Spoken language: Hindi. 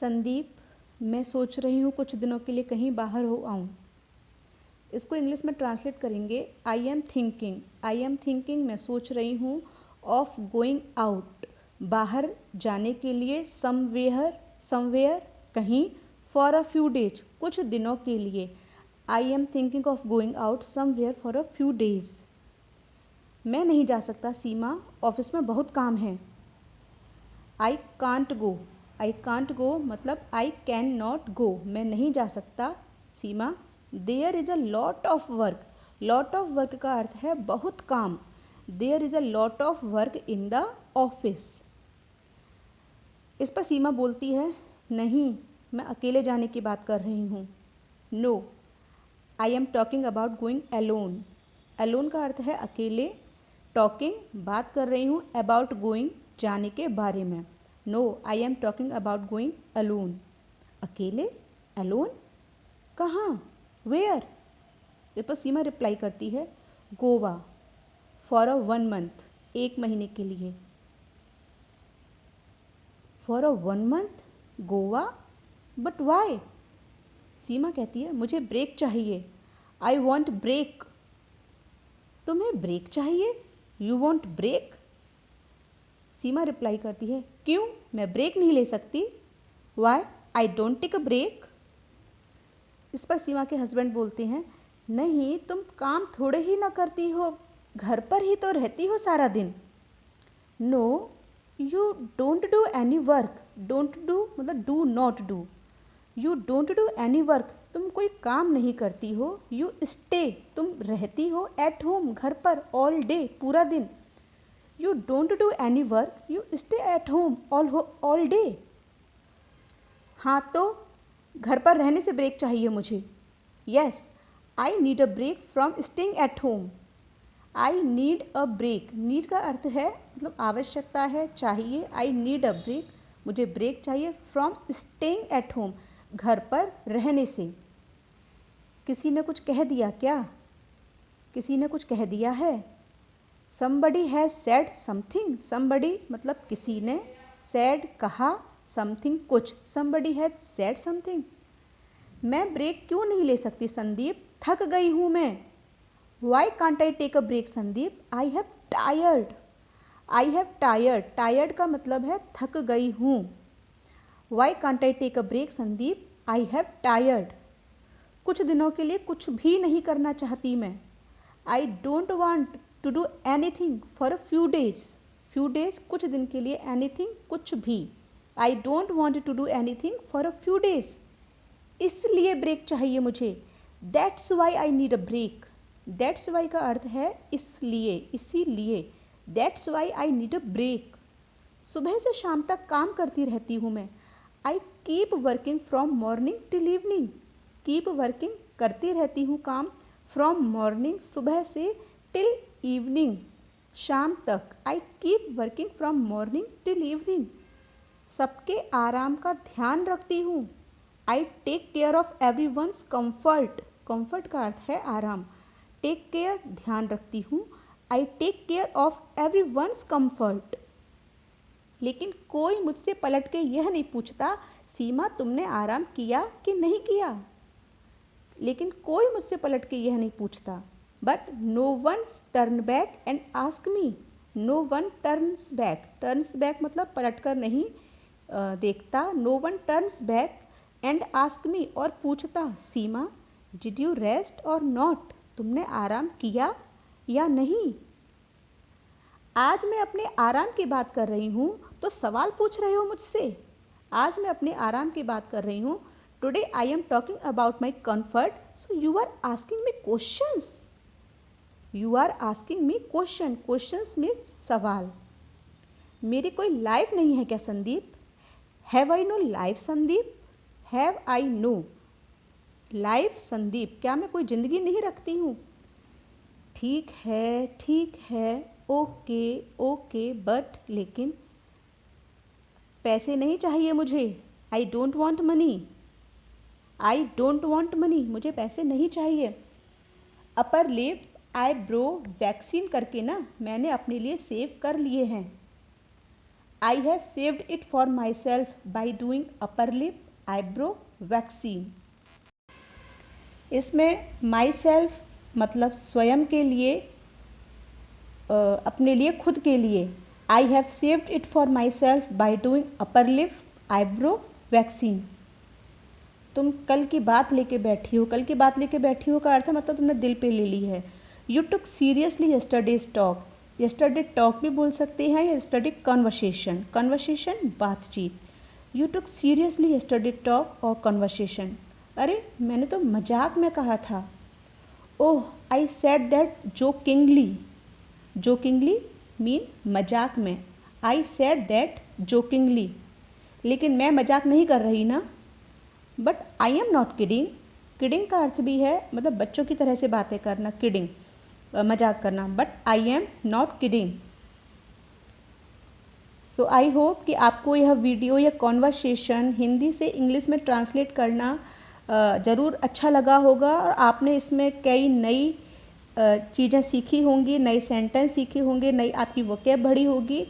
संदीप, मैं सोच रही हूँ कुछ दिनों के लिए कहीं बाहर हो आऊँ। इसको इंग्लिश में ट्रांसलेट करेंगे आई एम थिंकिंग मैं सोच रही हूँ ऑफ गोइंग आउट, बाहर जाने के लिए, समवेयर कहीं, फॉर अ फ्यू डेज कुछ दिनों के लिए। I am thinking of going out somewhere for a few days. मैं नहीं जा सकता सीमा, ऑफिस में बहुत काम है। आई कांट गो मतलब आई कैन नॉट गो, मैं नहीं जा सकता Seema. There is a lot of work का अर्थ है बहुत काम। There is a lot of work in the office. इस पर सीमा बोलती है, नहीं, मैं अकेले जाने की बात कर रही हूँ। No, I am talking about going alone. Alone का अर्थ है अकेले, टॉकिंग बात कर रही हूँ, अबाउट गोइंग जाने के बारे में। No, I am talking about going alone. अकेले, अलोन, कहाँ, वेयर। इस पर सीमा रिप्लाई करती है, गोवा, फॉर अ 1 मंथ, 1 महीने के लिए। For a 1 month, Goa, but why. Seema कहती है, मुझे ब्रेक चाहिए। I want break. तुम्हें ब्रेक चाहिए? You want break. Seema reply करती है, क्यों, मैं ब्रेक नहीं ले सकती? Why I don't take a break. इस पर सीमा के हस्बैंड बोलते हैं, नहीं, तुम काम थोड़े ही ना करती हो, घर पर ही तो रहती हो सारा दिन। No, you don't do any work. Don't do मतलब do not do. You don't do any work, तुम कोई काम नहीं करती हो। यू स्टे, तुम रहती हो, एट होम, घर पर, ऑल डे, पूरा दिन। You don't do any work, you stay at home all day. हाँ तो घर पर रहने से ब्रेक चाहिए मुझे। Yes, I need a break from staying at home. I need a break, need का अर्थ है मतलब आवश्यकता है, चाहिए। आई नीड अ ब्रेक, मुझे ब्रेक चाहिए, फ्रॉम स्टेइंग एट होम, घर पर रहने से। किसी ने कुछ कह दिया क्या? किसी ने कुछ कह दिया है। somebody has said something, somebody मतलब किसी ने, said कहा, something कुछ, somebody has said something। मैं ब्रेक क्यों नहीं ले सकती संदीप, थक गई हूँ मैं। Why can't I take a break Sandeep, I have tired। I have tired का मतलब है थक गई हूँ। Why can't I take a break Sandeep, I have tired। कुछ दिनों के लिए कुछ भी नहीं करना चाहती मैं। I don't want to do anything for a few days। few days कुछ दिन के लिए, anything कुछ भी। I don't want to do anything for a few days। इसलिए ब्रेक चाहिए मुझे। That's why I need a break। That's why का अर्थ है इसलिए, इसीलिए। That's why I need a break। सुबह से शाम तक काम करती रहती हूँ मैं। I keep working from morning till evening। keep working करती रहती हूँ काम, from morning सुबह से, till evening शाम तक। I keep working from morning till evening। सबके आराम का ध्यान रखती हूँ। I take care of everyone's comfort। comfort का अर्थ है आराम। take care ध्यान रखती हूँ। I take care of everyone's comfort। लेकिन कोई मुझसे पलट के यह नहीं पूछता, सीमा तुमने आराम किया कि नहीं किया। लेकिन कोई मुझसे पलट के यह नहीं पूछता। But no one's turn back and ask me. No one turns back मतलब पलट कर नहीं देखता। No one turns back and ask me और पूछता, सीमा डिड यू रेस्ट और नॉट, तुमने आराम किया या नहीं। आज मैं अपने आराम की बात कर रही हूँ तो सवाल पूछ रहे हो मुझसे। आज मैं अपने आराम की बात कर रही हूँ। Today I am talking about my comfort, so you are asking me questions. You are asking me questions means सवाल। मेरी कोई लाइफ नहीं है क्या Sandeep. Have I no life Sandeep. Have I no life Sandeep, क्या मैं कोई ज़िंदगी नहीं रखती हूँ। ठीक है, ओके, बट लेकिन। पैसे नहीं चाहिए मुझे। आई डोंट वॉन्ट मनी, मुझे पैसे नहीं चाहिए। अपर लिप आईब्रो वैक्सीन करके ना मैंने अपने लिए सेव कर लिए हैं। I have saved it for my self by doing upper lip eyebrow vaccine. इसमें माई सेल्फ मतलब स्वयं के लिए, अपने लिए, खुद के लिए। I have saved it for my self by doing upper lip eyebrow vaccine. तुम कल की बात लेके बैठी हो। कल की बात लेके बैठी हो का अर्थ है मतलब तुमने दिल पे ले ली है। You took seriously yesterday's talk. Yesterday talk भी बोल सकते हैं या यस्टरडे कन्वर्सेशन। कन्वर्सेशन बातचीत। You took seriously yesterday talk और कन्वर्सेशन। अरे मैंने तो मजाक में कहा था। Oh I said that jokingly. Jokingly mean मजाक में। आई सेड दैट जोकिंगली, लेकिन मैं मजाक नहीं कर रही ना। But I am not kidding. Kidding का अर्थ भी है मतलब बच्चों की तरह से बातें करना, किडिंग मजाक करना। But I am not kidding. So I hope कि आपको यह वीडियो या कॉन्वर्सेशन हिंदी से इंग्लिश में ट्रांसलेट करना ज़रूर अच्छा लगा होगा और आपने इसमें कई नई चीज़ें सीखी होंगी, नए सेंटेंस सीखे होंगे, नई आपकी वोकैब बढ़ी होगी।